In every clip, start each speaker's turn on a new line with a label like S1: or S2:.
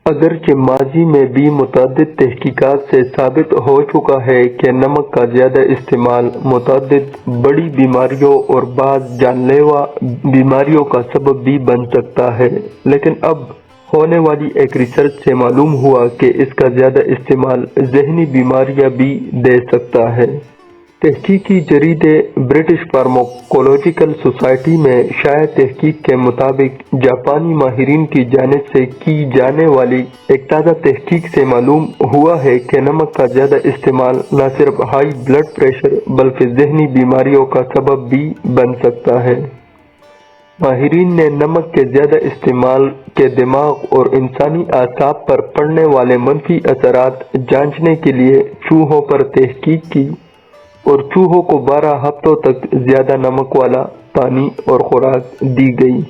S1: اگرچہ ماضی میں بھی متعدد تحقیقات سے ثابت ہو چکا ہے کہ نمک کا زیادہ استعمال متعدد بڑی بیماریوں اور بعض جان لیوا بیماریوں کا سبب بھی بن سکتا ہے، لیکن اب ہونے والی ایک ریسرچ سے معلوم ہوا کہ اس کا زیادہ استعمال ذہنی بیماریاں بھی دے سکتا ہے۔ تحقیقی جریدے برٹش فارماکولوجیکل سوسائٹی میں شائع تحقیق کے مطابق جاپانی ماہرین کی جانب سے کی جانے والی ایک تازہ تحقیق سے معلوم ہوا ہے کہ نمک کا زیادہ استعمال نہ صرف ہائی بلڈ پریشر بلکہ ذہنی بیماریوں کا سبب بھی بن سکتا ہے۔ ماہرین نے نمک کے زیادہ استعمال کے دماغ اور انسانی اعصاب پر پڑنے والے منفی اثرات جانچنے کے لیے چوہوں پر تحقیق کی اور چوہوں کو 12 ہفتوں تک زیادہ نمک والا پانی اور خوراک دی گئی۔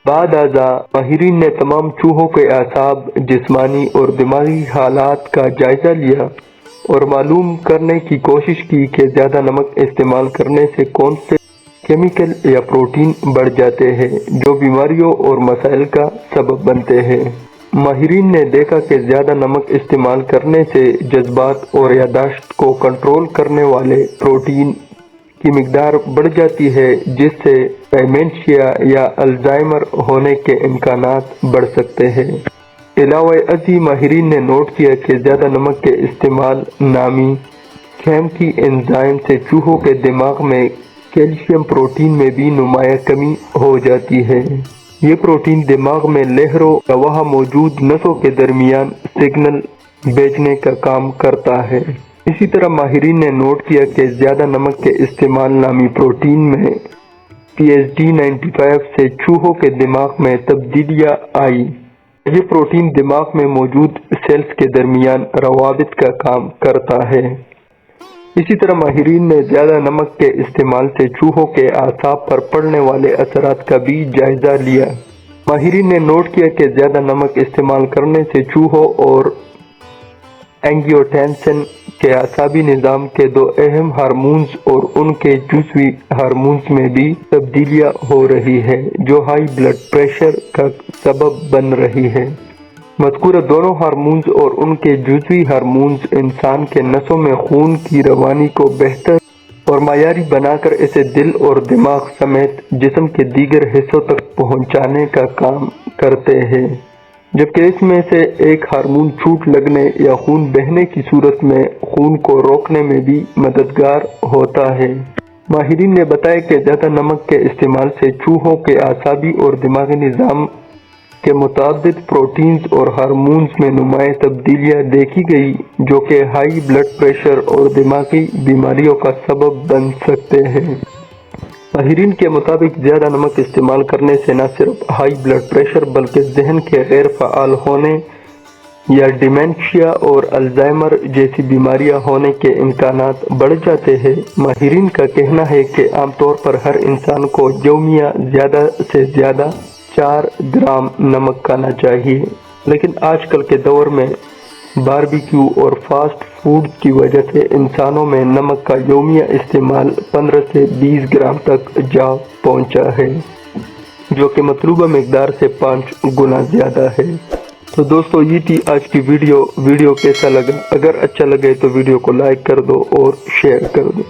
S1: بعد ازاں ماہرین نے تمام چوہوں کے اعصاب، جسمانی اور دماغی حالات کا جائزہ لیا اور معلوم کرنے کی کوشش کی کہ زیادہ نمک استعمال کرنے سے کون سے کیمیکل یا پروٹین بڑھ جاتے ہیں جو بیماریوں اور مسائل کا سبب بنتے ہیں۔ ماہرین نے دیکھا کہ زیادہ نمک استعمال کرنے سے جذبات اور یادداشت کو کنٹرول کرنے والے پروٹین کی مقدار بڑھ جاتی ہے، جس سے ڈیمنشیا یا الزائمر ہونے کے امکانات بڑھ سکتے ہیں۔ علاوہ ازیں ماہرین نے نوٹ کیا کہ زیادہ نمک کے استعمال نامی خیم کی انزائم سے چوہوں کے دماغ میں کیلشیم پروٹین میں بھی نمایاں کمی ہو جاتی ہے۔ یہ پروٹین دماغ میں لہروں یا وہاں موجود نسوں کے درمیان سگنل بھیجنے کا کام کرتا ہے۔ اسی طرح ماہرین نے نوٹ کیا کہ زیادہ نمک کے استعمال نامی پروٹین میں PSD95 سے چوہوں کے دماغ میں تبدیلیاں آئی۔ یہ پروٹین دماغ میں موجود سیلز کے درمیان روابط کا کام کرتا ہے۔ اسی طرح ماہرین نے زیادہ نمک کے استعمال سے چوہوں کے اعصاب پر پڑنے والے اثرات کا بھی جائزہ لیا۔ ماہرین نے نوٹ کیا کہ زیادہ نمک استعمال کرنے سے چوہوں اور اینگیوٹینسن کے اعصابی نظام کے 2 اہم ہارمونز اور ان کے جزوی ہارمونز میں بھی تبدیلیاں ہو رہی ہیں جو ہائی بلڈ پریشر کا سبب بن رہی ہے۔ مذکورہ دونوں ہارمونز اور ان کے جزوی ہارمونز انسان کے نسوں میں خون کی روانی کو بہتر اور معیاری بنا کر اسے دل اور دماغ سمیت جسم کے دیگر حصوں تک پہنچانے کا کام کرتے ہیں، جبکہ اس میں سے ایک ہارمون چھوٹ لگنے یا خون بہنے کی صورت میں خون کو روکنے میں بھی مددگار ہوتا ہے۔ ماہرین نے بتایا کہ زیادہ نمک کے استعمال سے چوہوں کے اعصابی اور دماغی نظام کے متعدد پروٹینز اور ہارمونز میں نمایاں تبدیلیاں دیکھی گئی جو کہ ہائی بلڈ پریشر اور دماغی بیماریوں کا سبب بن سکتے ہیں۔ ماہرین کے مطابق زیادہ نمک استعمال کرنے سے نہ صرف ہائی بلڈ پریشر بلکہ ذہن کے غیر فعال ہونے یا ڈیمنشیا اور الزائمر جیسی بیماریاں ہونے کے امکانات بڑھ جاتے ہیں۔ ماہرین کا کہنا ہے کہ عام طور پر ہر انسان کو یومیہ زیادہ سے زیادہ 4 گرام نمک کھانا چاہیے، لیکن آج کل کے دور میں باربیکیو اور فاسٹ فوڈ کی وجہ سے انسانوں میں نمک کا یومیہ استعمال 15 سے 20 گرام تک جا پہنچا ہے، جو کہ مطلوبہ مقدار سے 5 گنا زیادہ ہے۔ تو دوستو یہ تھی آج کی ویڈیو کیسا لگا؟ اگر اچھا لگے تو ویڈیو کو لائک کر دو اور شیئر کر دو۔